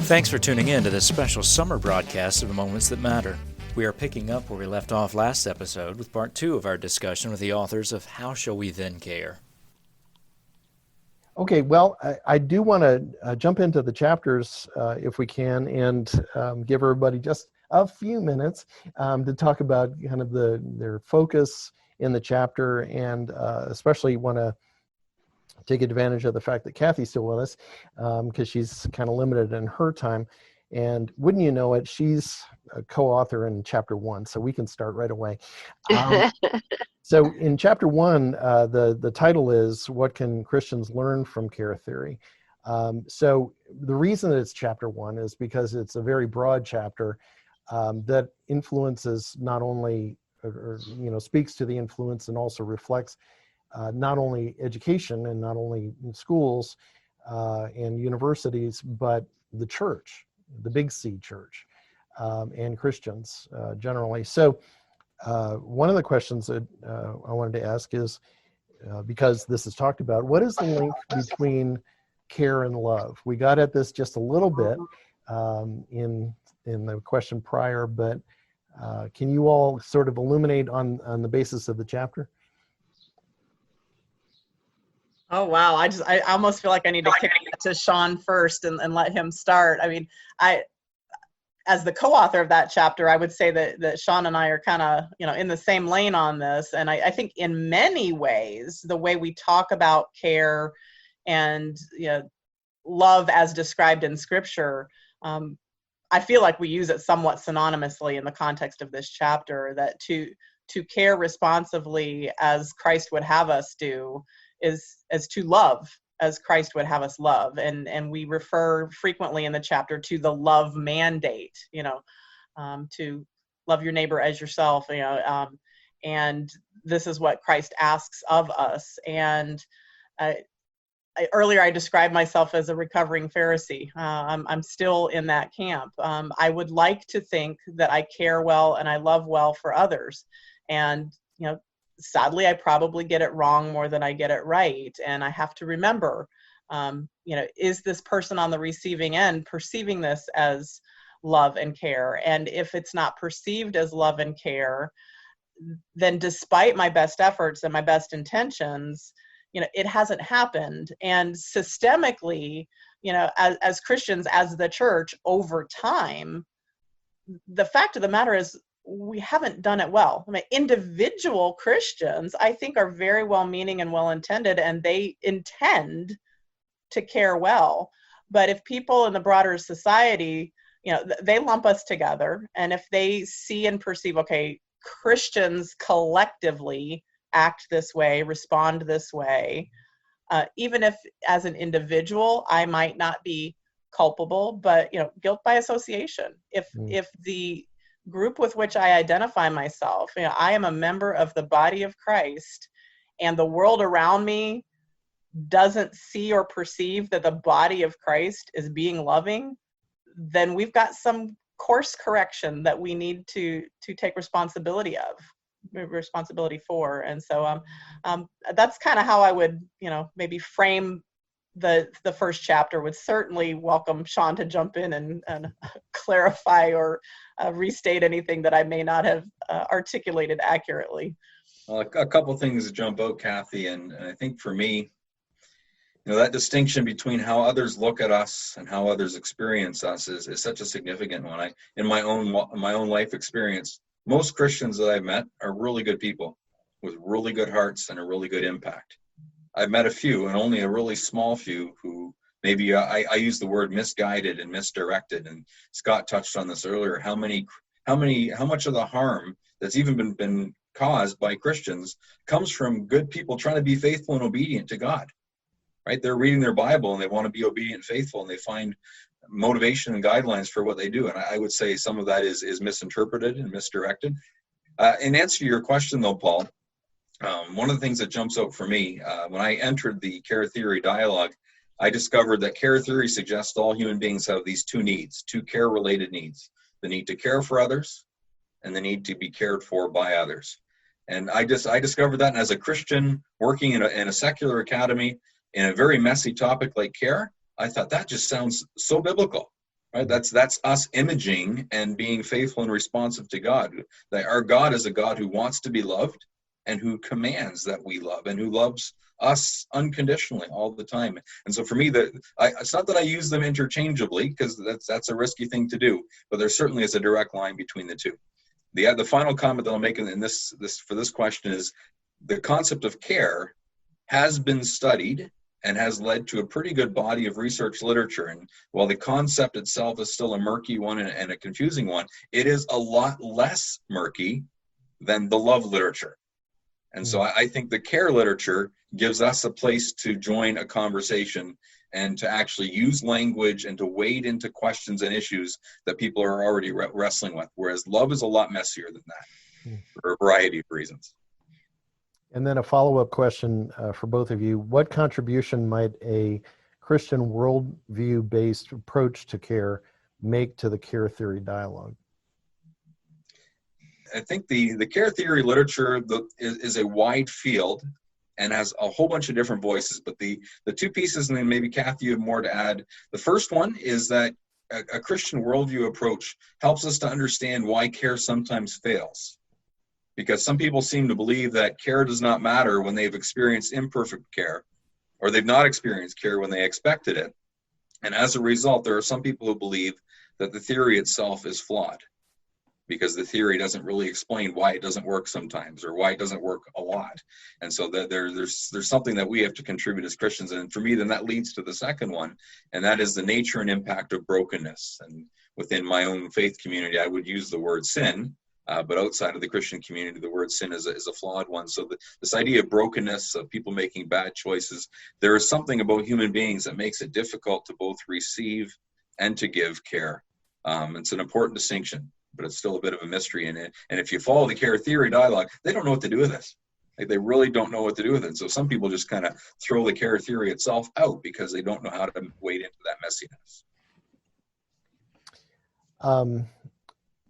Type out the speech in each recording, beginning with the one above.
Thanks for tuning in to this special summer broadcast of Moments That Matter. We are picking up where we left off last episode with part 2 of our discussion with the authors of How Shall We Then Care? Okay, well, I do want to jump into the chapters if we can, and give everybody just a few minutes to talk about kind of their focus in the chapter, and especially want to take advantage of the fact that Kathy's still with us, because she's kind of limited in her time. And wouldn't you know it, she's a co-author in chapter 1, so we can start right away. So in chapter 1, the title is What Can Christians Learn from Care Theory? So the reason that it's chapter 1 is because it's a very broad chapter that influences not only, or speaks to the influence and also reflects not only education and not only in schools and universities, but the church, the Big C church, and Christians generally. So one of the questions that I wanted to ask is, because this is talked about, what is the link between care and love? We got at this just a little bit in the question prior, but can you all sort of illuminate on the basis of the chapter? Oh, wow. I almost feel like I need to kick it to Sean first and let him start. I mean, as the co-author of that chapter, I would say that Sean and I are kind of, in the same lane on this. And I think in many ways, the way we talk about care and, love as described in Scripture, I feel like we use it somewhat synonymously in the context of this chapter, that to care responsively as Christ would have us do is as to love as Christ would have us love. And we refer frequently in the chapter to the love mandate, to love your neighbor as yourself, and this is what Christ asks of us. And earlier I described myself as a recovering Pharisee. I'm still in that camp. I would like to think that I care well and I love well for others. And, sadly, I probably get it wrong more than I get it right. And I have to remember, is this person on the receiving end perceiving this as love and care? And if it's not perceived as love and care, then despite my best efforts and my best intentions, it hasn't happened. And systemically, as Christians, as the church over time, the fact of the matter is, we haven't done it well. I mean, individual Christians, I think, are very well-meaning and well-intended, and they intend to care well. But if people in the broader society, they lump us together, and if they see and perceive, okay, Christians collectively act this way, respond this way, even if as an individual I might not be culpable, but guilt by association. If the group with which I identify myself, I am a member of the body of Christ, and the world around me doesn't see or perceive that the body of Christ is being loving, then we've got some course correction that we need to take responsibility for. And so that's kind of how I would, maybe frame the first chapter. Would certainly welcome Sean to jump in and clarify or restate anything that I may not have articulated accurately. Well, a couple things jump out, Kathy, and I think for me, that distinction between how others look at us and how others experience us is such a significant one. In my own life experience, most Christians that I've met are really good people with really good hearts and a really good impact. I've met a few, and only a really small few, who maybe I use the word misguided and misdirected. And Scott touched on this earlier. How much of the harm that's even been caused by Christians comes from good people trying to be faithful and obedient to God, right? They're reading their Bible and they want to be obedient and faithful, and they find motivation and guidelines for what they do. And I would say some of that is misinterpreted and misdirected. In answer to your question, though, Paul, one of the things that jumps out for me, when I entered the care theory dialogue, I discovered that care theory suggests all human beings have these two care-related needs: the need to care for others and the need to be cared for by others. And I discovered that, and as a Christian working in a secular academy in a very messy topic like care, I thought that just sounds so biblical, right? That's us imaging and being faithful and responsive to God. That our God is a God who wants to be loved and who commands that we love and who loves us unconditionally all the time. And so for me, it's not that I use them interchangeably, because that's a risky thing to do, but there certainly is a direct line between the two. The final comment that I'll make in this for this question is the concept of care has been studied and has led to a pretty good body of research literature. And while the concept itself is still a murky one and a confusing one, it is a lot less murky than the love literature. And so I think the care literature gives us a place to join a conversation and to actually use language and to wade into questions and issues that people are already wrestling with, whereas love is a lot messier than that for a variety of reasons. And then a follow-up question for both of you. What contribution might a Christian worldview-based approach to care make to the care theory dialogue? I think the care theory literature is a wide field and has a whole bunch of different voices, but the two pieces, and then maybe Kathy, you have more to add. The first one is that a Christian worldview approach helps us to understand why care sometimes fails. Because some people seem to believe that care does not matter when they've experienced imperfect care, or they've not experienced care when they expected it. And as a result, there are some people who believe that the theory itself is flawed, because the theory doesn't really explain why it doesn't work sometimes, or why it doesn't work a lot. And so there's something that we have to contribute as Christians. And for me, then that leads to the second one, and that is the nature and impact of brokenness. And within my own faith community, I would use the word sin, but outside of the Christian community, the word sin is a flawed one. So this idea of brokenness, of people making bad choices, there is something about human beings that makes it difficult to both receive and to give care. It's an important distinction, but it's still a bit of a mystery in it. And if you follow the care theory dialogue, they don't know what to do with this. Like, they really don't know what to do with it. So some people just kind of throw the care theory itself out because they don't know how to wade into that messiness.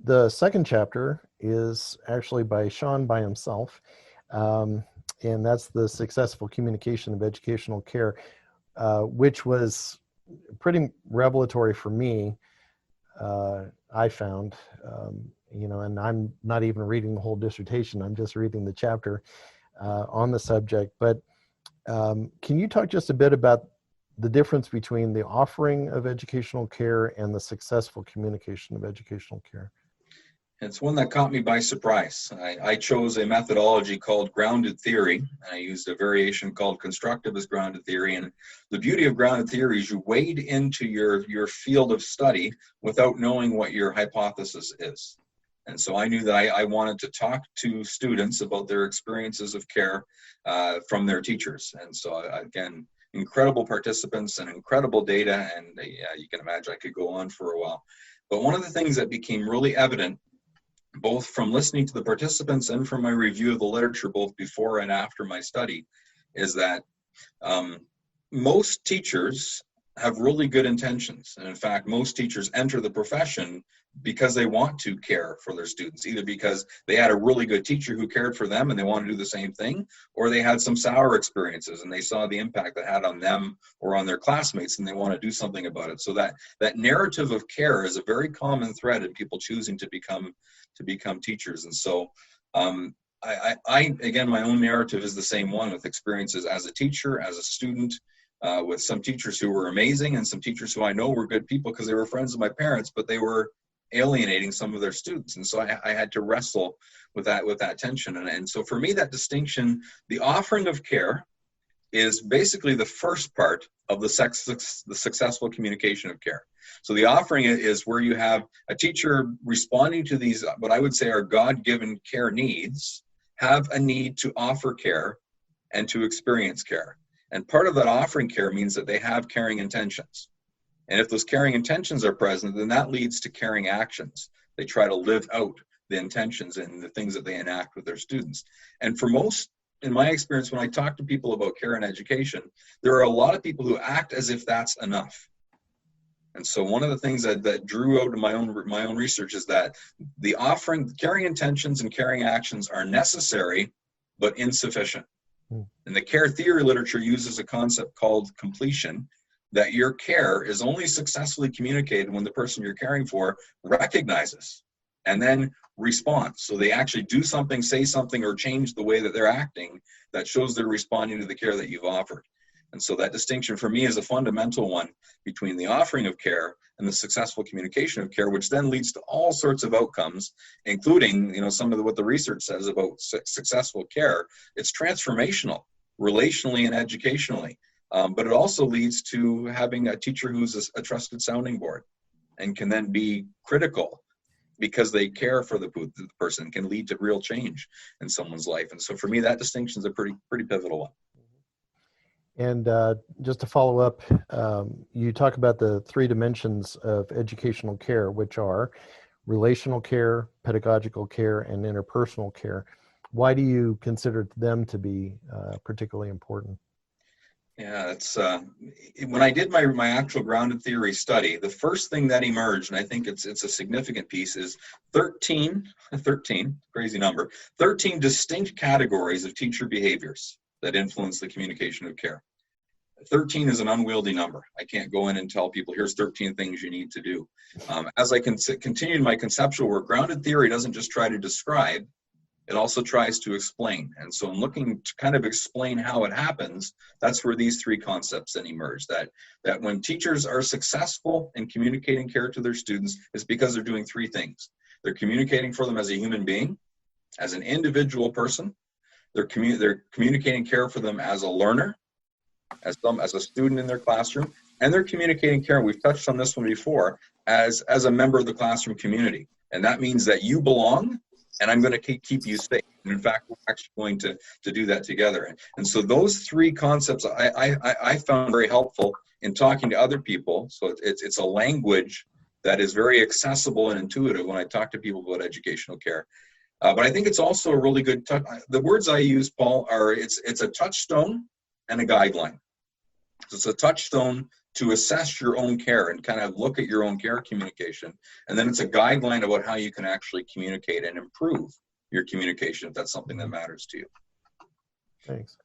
The second chapter is actually by Sean by himself, and that's the successful communication of educational care, which was pretty revelatory for me. I found, and I'm not even reading the whole dissertation, I'm just reading the chapter on the subject. But can you talk just a bit about the difference between the offering of educational care and the successful communication of educational care? It's one that caught me by surprise. I chose a methodology called grounded theory, and I used a variation called constructivist grounded theory. And the beauty of grounded theory is you wade into your field of study without knowing what your hypothesis is. And so I knew that I wanted to talk to students about their experiences of care from their teachers. And so, again, incredible participants and incredible data, and you can imagine I could go on for a while. But one of the things that became really evident, both from listening to the participants and from my review of the literature, both before and after my study, is that most teachers have really good intentions. And in fact, most teachers enter the profession because they want to care for their students, either because they had a really good teacher who cared for them and they want to do the same thing, or they had some sour experiences and they saw the impact that had on them or on their classmates and they want to do something about it. So that narrative of care is a very common thread in people choosing to become teachers. And so I again, my own narrative is the same one, with experiences as a teacher, as a student, with some teachers who were amazing and some teachers who I know were good people because they were friends of my parents, but they were alienating some of their students. And so I had to wrestle with that tension. And so for me, that distinction, the offering of care, is basically the first part of the successful communication of care. So the offering is where you have a teacher responding to these, what I would say are God-given care needs, have a need to offer care and to experience care. And part of that offering care means that they have caring intentions. And if those caring intentions are present, then that leads to caring actions. They try to live out the intentions and the things that they enact with their students. And for most, in my experience, when I talk to people about care and education, there are a lot of people who act as if that's enough. And so one of the things that drew out of my own research is that the caring intentions and caring actions are necessary, but insufficient. And the care theory literature uses a concept called completion, that your care is only successfully communicated when the person you're caring for recognizes and then responds. So they actually do something, say something, or change the way that they're acting that shows they're responding to the care that you've offered. And so that distinction for me is a fundamental one between the offering of care and the successful communication of care, which then leads to all sorts of outcomes, including, some of what the research says about successful care. It's transformational, relationally and educationally. But it also leads to having a teacher who's a trusted sounding board and can then be critical because they care for the person, can lead to real change in someone's life. And so for me, that distinction is a pretty pivotal one. And just to follow up, you talk about the 3 dimensions of educational care, which are relational care, pedagogical care, and interpersonal care. Why do you consider them to be particularly important? Yeah, it's when I did my actual grounded theory study, the first thing that emerged, and I think it's a significant piece, is 13, crazy number, 13 distinct categories of teacher behaviors that influence the communication of care. 13 is an unwieldy number. I can't go in and tell people, here's 13 things you need to do. As I continued my conceptual work, grounded theory doesn't just try to describe, it also tries to explain. And so in looking to kind of explain how it happens, that's where these 3 concepts then emerge. That when teachers are successful in communicating care to their students, it's because they're doing 3 things. They're communicating for them as a human being, as an individual person. They're communicating care for them as a learner, as a student in their classroom, and they're communicating care, and we've touched on this one before, as a member of the classroom community. And that means that you belong, and I'm going to keep you safe. And in fact, we're actually going to do that together. And so those 3 concepts I found very helpful in talking to other people. So it's a language that is very accessible and intuitive when I talk to people about educational care. But I think it's also a really good the words I use, Paul, are it's a touchstone and a guideline. So it's a touchstone to assess your own care and kind of look at your own care communication. And then it's a guideline about how you can actually communicate and improve your communication if that's something that matters to you. Thanks.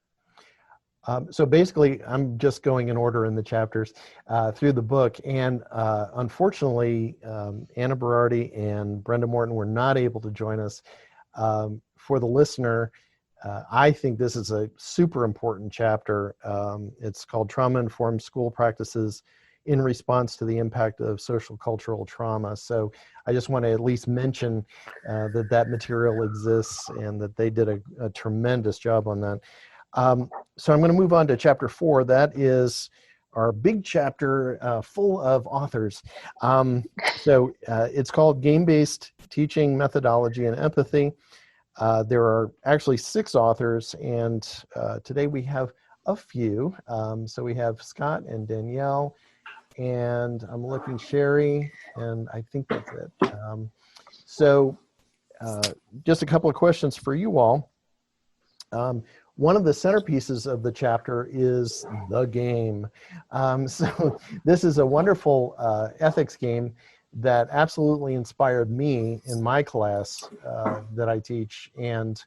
So basically, I'm just going in order in the chapters through the book. And unfortunately, Anna Berardi and Brenda Morton were not able to join us. For the listener, I think this is a super important chapter. It's called Trauma-Informed School Practices in Response to the Impact of Social Cultural Trauma. So I just want to at least mention that material exists and that they did a tremendous job on that. So I'm going to move on to chapter 4. That is our big chapter full of authors. So it's called Game-Based Teaching Methodology and Empathy. There are actually 6 authors, and today we have a few. So we have Scott and Danielle, and I'm looking Sherry, and I think that's it. So just a couple of questions for you all. One of the centerpieces of the chapter is the game. So this is a wonderful ethics game that absolutely inspired me in my class that I teach. And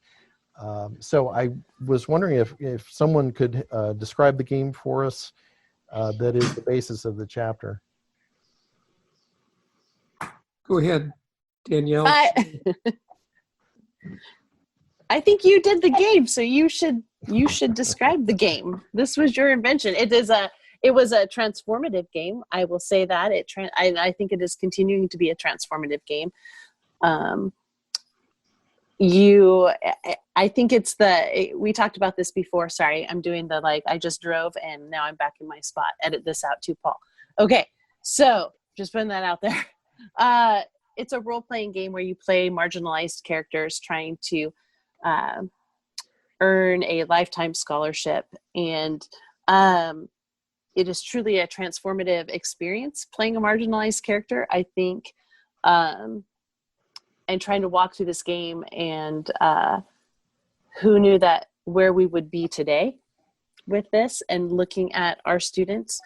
so I was wondering if someone could describe the game for us that is the basis of the chapter. Go ahead, Danielle. I think you did the game, so you should describe the game. This was your invention. It was a transformative game. I will say that I think it is continuing to be a transformative game. I think we talked about this before. Sorry, I'm doing I just drove and now I'm back in my spot. Edit this out too, Paul. Okay, so just putting that out there. It's a role-playing game where you play marginalized characters trying to earn a lifetime scholarship, and it is truly a transformative experience playing a marginalized character, I think, and trying to walk through this game. And who knew that where we would be today with this and looking at our students.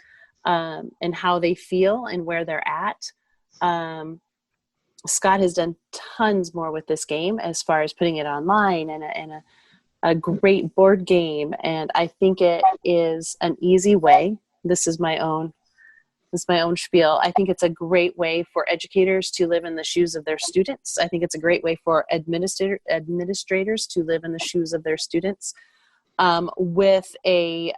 and how they feel and where they're at. Scott has done tons more with this game as far as putting it online and a great board game. And I think it is an easy way. This is my own spiel. I think it's a great way for educators to live in the shoes of their students. I think it's a great way for administrators to live in the shoes of their students, with a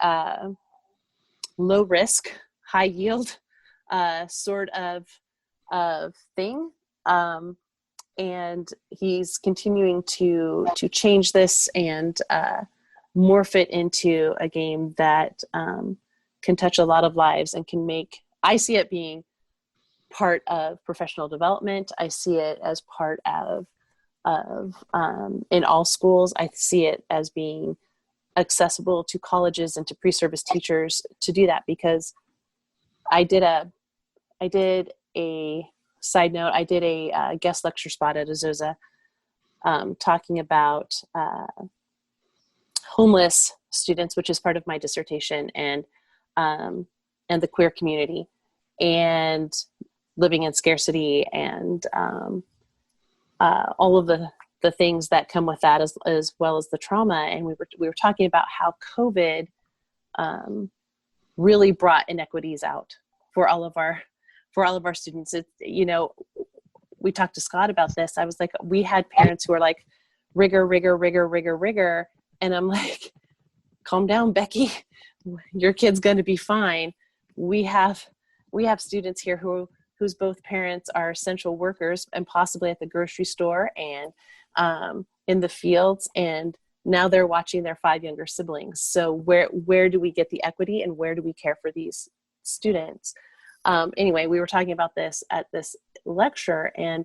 low risk, high yield sort of thing. And he's continuing to change this and morph it into a game that can touch a lot of lives and can make, I see it being part of professional development. I see it as part of in all schools. I see it as being accessible to colleges and to pre-service teachers to do that, because I did a side note, I did a guest lecture spot at Azusa talking about homeless students, which is part of my dissertation, and the queer community and living in scarcity and all of the things that come with that, as well as the trauma. And we were talking about how COVID really brought inequities out for all of our students. It's, we talked to Scott about this. I was like, we had parents who were like, rigor. And I'm like, calm down, Becky. Your kid's going to be fine. We have students here whose both parents are essential workers and possibly at the grocery store and in the fields. And now they're watching their 5 younger siblings. So where do we get the equity, and where do we care for these students? Anyway, we were talking about this at this lecture, and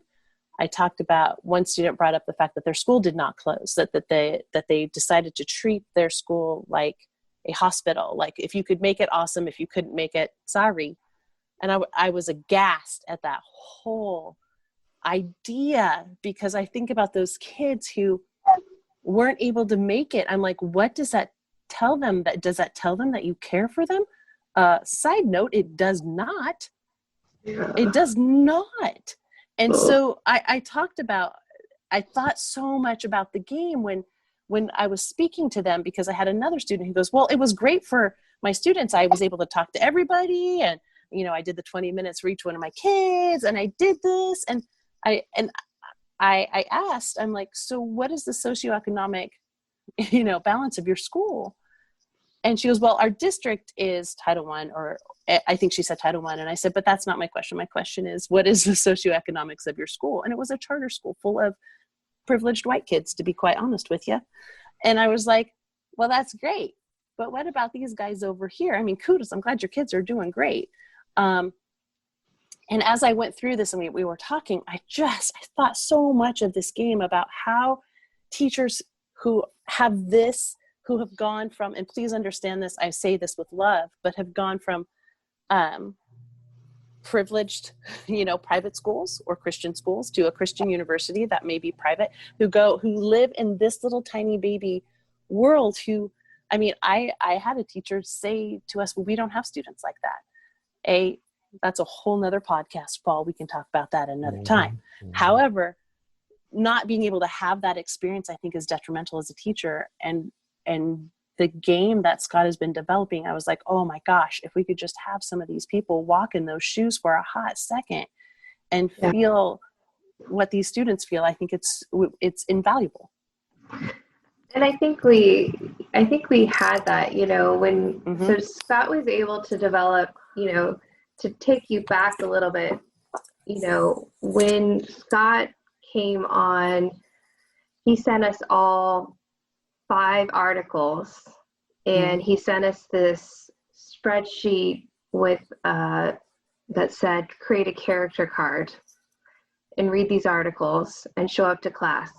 I talked about, one student brought up the fact that their school did not close, that they decided to treat their school like a hospital. Like, if you could make it, awesome. If you couldn't make it, sorry. And I was aghast at that whole idea, because I think about those kids who weren't able to make it. I'm like, what does that tell them? Does that tell them that you care for them? Side note, it does not. It does not. And so I thought so much about the game when I was speaking to them, because I had another student who goes, well, it was great for my students. I was able to talk to everybody, and I did the 20 minutes for each one of my kids, and I did this, and I asked, I'm like, so what is the socioeconomic, balance of your school? And she goes, well, our district is Title I, or I think she said Title I. And I said, but that's not my question. My question is, what is the socioeconomics of your school? And it was a charter school full of privileged white kids, to be quite honest with you. And I was like, well, that's great. But what about these guys over here? I mean, kudos. I'm glad your kids are doing great. And as I went through this and we were talking, I thought so much of this game, about how teachers who have gone from, and please understand this, I say this with love, but have gone from privileged, private schools or Christian schools to a Christian university that may be private, who live in this little tiny baby world, I had a teacher say to us, well, we don't have students like that. That's a whole nother podcast, Paul. We can talk about that another time. Mm-hmm. However, not being able to have that experience, I think, is detrimental as a teacher. And the game that Scott has been developing, I was like, oh my gosh, if we could just have some of these people walk in those shoes for a hot second and feel what these students feel, I think it's invaluable. And I think we had that, when so Scott was able to develop, to take you back a little bit, when Scott came on, he sent us all 5 articles, and he sent us this spreadsheet with that said, create a character card and read these articles and show up to class,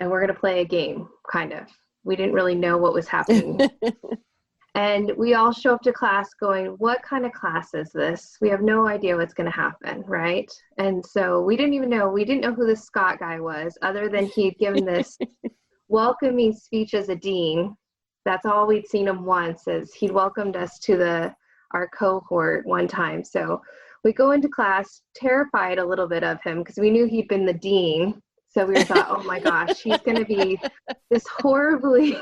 and we're going to play a game. Kind of, we didn't really know what was happening. And we all show up to class going, what kind of class is this? We have no idea what's going to happen, right? And so we didn't know who this Scott guy was, other than he'd given this welcoming speech as a dean. That's all we'd seen him once, is he'd welcomed us to the our cohort one time. So we go into class terrified a little bit of him because we knew he'd been the dean. So we thought, oh my gosh, he's going to be this horribly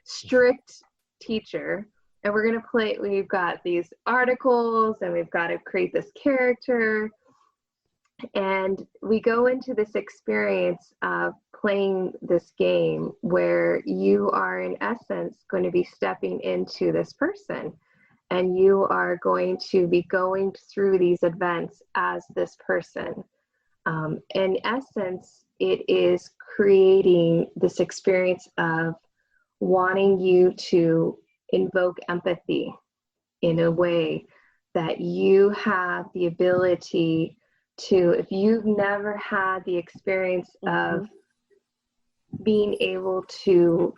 strict teacher. And we're going to play, we've got these articles and we've got to create this character. And we go into this experience of playing this game where you are in essence going to be stepping into this person. And you are going to be going through these events as this person. In essence, it is creating this experience of wanting you to invoke empathy in a way that you have the ability to, if you've never had the experience of being able to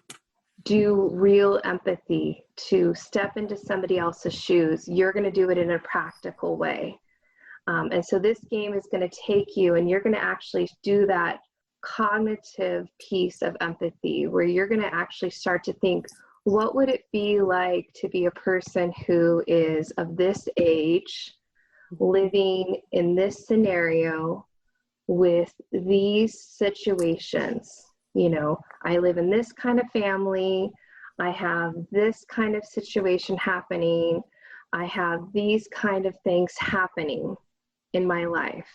do real empathy, to step into somebody else's shoes, you're going to do it in a practical way. And so this game is going to take you and you're going to actually do that cognitive piece of empathy where you're going to actually start to think, what would it be like to be a person who is of this age, living in this scenario with these situations? You know, I live in this kind of family. I have this kind of situation happening. I have these kind of things happening in my life,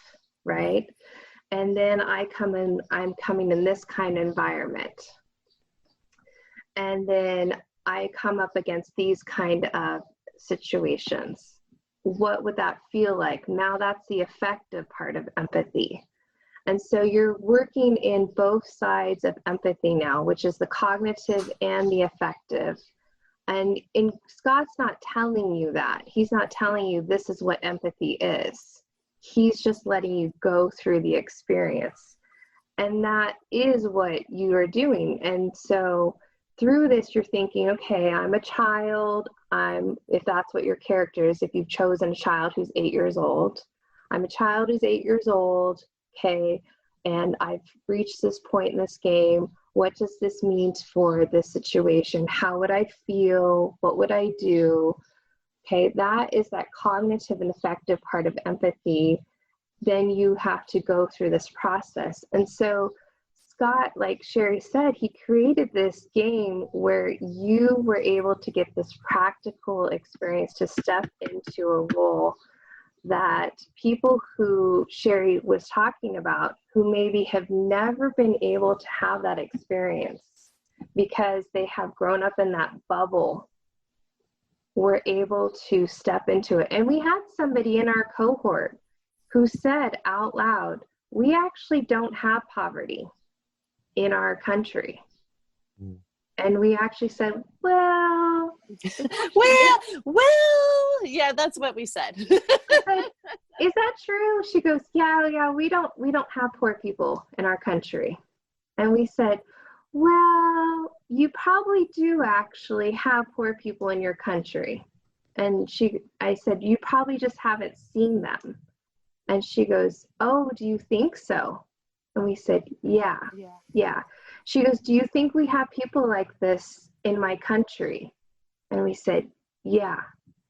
right? And then I'm coming in this kind of environment. And then I come up against these kind of situations. What would that feel like? Now that's the effective part of empathy. And so you're working in both sides of empathy now, which is the cognitive and the affective. And Scott's not telling you that. He's not telling you this is what empathy is. He's just letting you go through the experience. And that is what you are doing. And so through this, you're thinking, okay, I'm a child. If that's what your character is, if you've chosen a child who's 8 years old, I'm a child who's 8 years old. Okay, and I've reached this point in this game. What does this mean for this situation? How would I feel? What would I do? Okay, that is that cognitive and affective part of empathy. Then you have to go through this process. And so Scott, like Sherry said, he created this game where you were able to get this practical experience to step into a role that people who Sherry was talking about, who maybe have never been able to have that experience because they have grown up in that bubble, were able to step into it. And we had somebody in our cohort who said out loud, we actually don't have poverty in our country. And we actually said, well, yeah, that's what we said. Is that true? She goes, yeah, we don't have poor people in our country. And we said, well, you probably do actually have poor people in your country. And I said, you probably just haven't seen them. And she goes, oh, do you think so? And we said, yeah. She goes, do you think we have people like this in my country? And we said, yeah,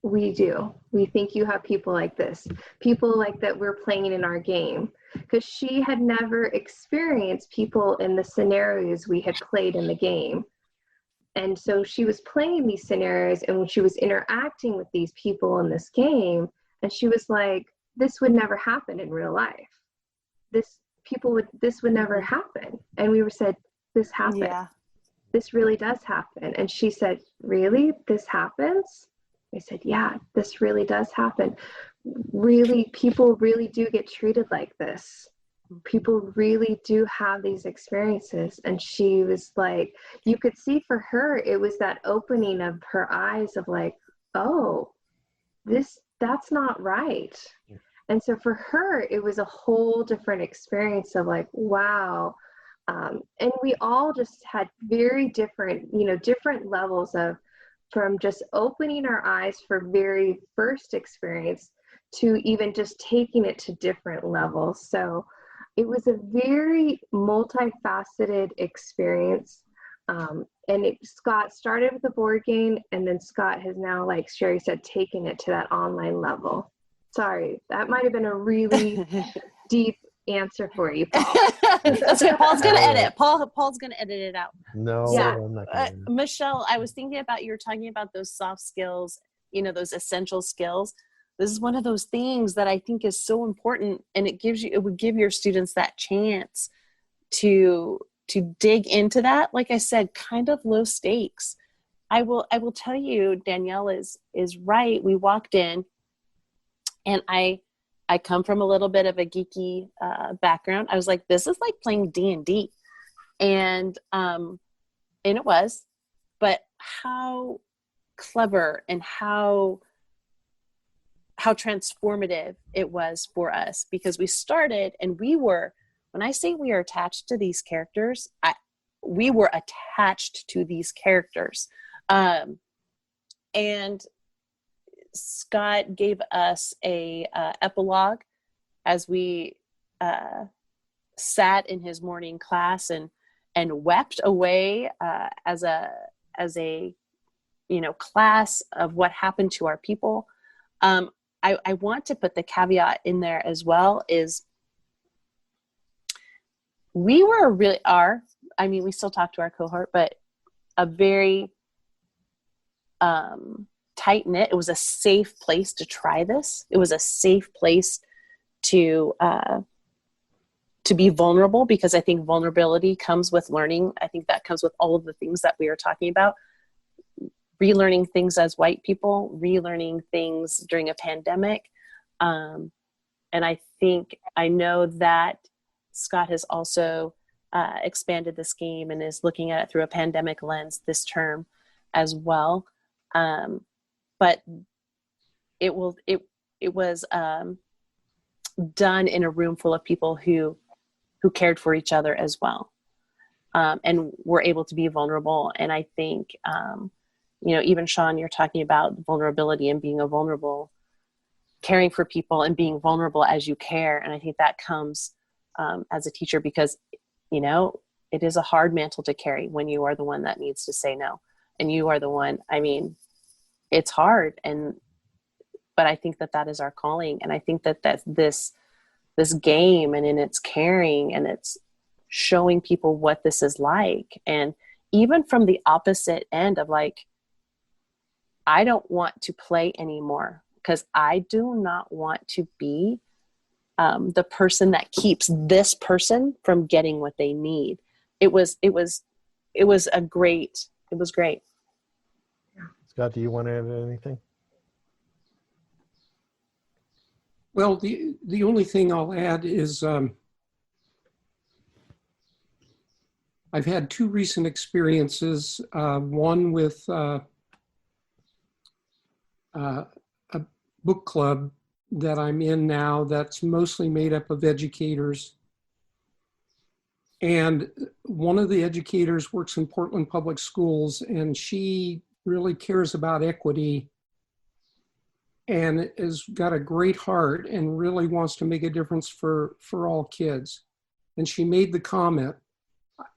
we do. We think you have people like this, people like that we're playing in our game. Because she had never experienced people in the scenarios we had played in the game. And so she was playing these scenarios and when she was interacting with these people in this game, and she was like, this would never happen in real life. This would never happen. And we said, this happened. Yeah. This really does happen. And she said, really? This happens? I said, yeah, this really does happen. Really, people really do get treated like this. People really do have these experiences. And she was like, you could see for her, it was that opening of her eyes of like, oh, that's not right. And so for her, it was a whole different experience of like, wow. And we all just had very different, different levels of, from just opening our eyes for very first experience to even just taking it to different levels. So it was a very multifaceted experience. Scott started with the board game, and then Scott has now, like Sherry said, taken it to that online level. Sorry, that might have been a really deep answer for you, Paul. That's okay. Paul's gonna edit. Paul's gonna edit it out. No, Yeah. I'm not gonna. Michelle, I was thinking about, you were talking about those soft skills, those essential skills. This is one of those things that I think is so important, and it would give your students that chance to dig into that. Like I said, kind of low stakes. I will tell you, Danielle is right. We walked in, and I come from a little bit of a geeky background. I was like, this is like playing D&D. And it was, but how clever and how transformative it was for us, because we started and when I say we are attached to these characters, we were attached to these characters. And Scott gave us a epilogue as we sat in his morning class and wept away as a class of what happened to our people. I want to put the caveat in there as well, is we we still talk to our cohort, but a very tight-knit. It was a safe place to try this. It was a safe place to be vulnerable, because I think vulnerability comes with learning. I think that comes with all of the things that we are talking about. Relearning things as white people, relearning things during a pandemic. And I know that Scott has also expanded this game and is looking at it through a pandemic lens this term as well. But it was done in a room full of people who cared for each other as well, and were able to be vulnerable. And I think, even Sean, you're talking about vulnerability and being caring for people and being vulnerable as you care. And I think that comes as a teacher, because, it is a hard mantle to carry when you are the one that needs to say no. And you are the one, it's hard. But I think that is our calling. And I think that this game, and in its caring, and it's showing people what this is like. And even from the opposite end of like, I don't want to play anymore, because I do not want to be the person that keeps this person from getting what they need. It was great. Scott, do you want to add anything? Well, the only thing I'll add is I've had two recent experiences, one with a book club that I'm in now that's mostly made up of educators. And one of the educators works in Portland Public Schools, and she really cares about equity and has got a great heart and really wants to make a difference for all kids. And she made the comment,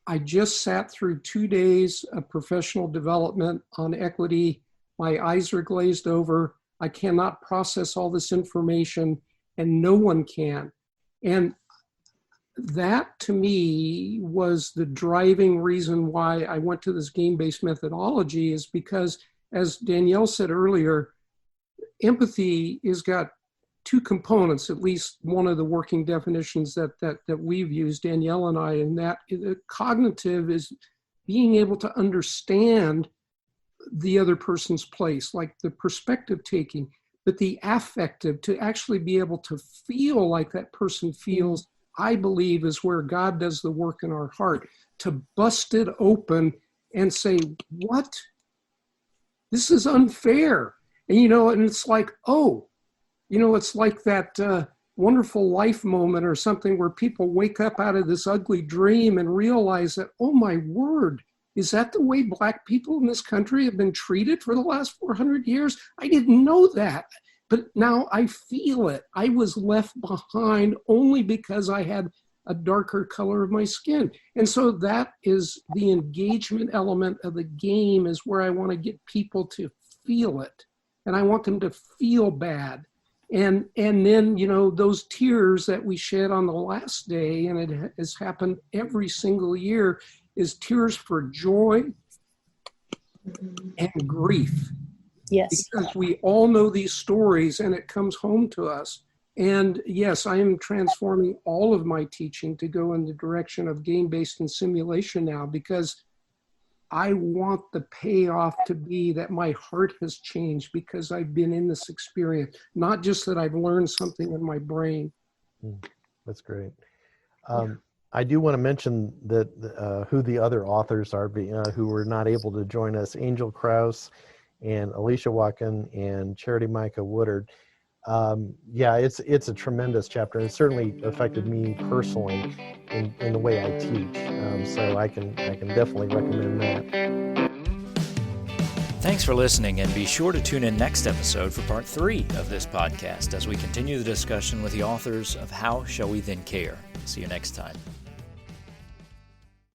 I just sat through 2 days of professional development on equity. My eyes are glazed over. I cannot process all this information, and no one can. And that to me was the driving reason why I went to this game-based methodology, is because, as Danielle said earlier, empathy has got two components, at least one of the working definitions that we've used, Danielle and I, and that the cognitive is being able to understand the other person's place, like the perspective taking, but the affective, to actually be able to feel like that person feels, I believe is where God does the work in our heart, to bust it open and say, what? This is unfair. And, and it's like, it's like that wonderful life moment or something where people wake up out of this ugly dream and realize that, oh my word, is that the way Black people in this country have been treated for the last 400 years? I didn't know that, but now I feel it. I was left behind only because I had a darker color of my skin. And so that is the engagement element of the game, is where I want to get people to feel it. And I want them to feel bad. And then, you know, those tears that we shed on the last day, and it has happened every single year, is tears for joy and grief. Yes. Because we all know these stories and it comes home to us. And yes, I am transforming all of my teaching to go in the direction of game-based and simulation now, because I want the payoff to be that my heart has changed because I've been in this experience, not just that I've learned something in my brain. That's great. I do want to mention that who the other authors are who were not able to join us: Angel Krause and Alicia Watkin and Charity Micah Woodard. Yeah, it's a tremendous chapter. It certainly affected me personally in the way I teach. So I can definitely recommend that. Thanks for listening, and be sure to tune in next episode for part 3 of this podcast as we continue the discussion with the authors of How Shall We Then Care. See you next time.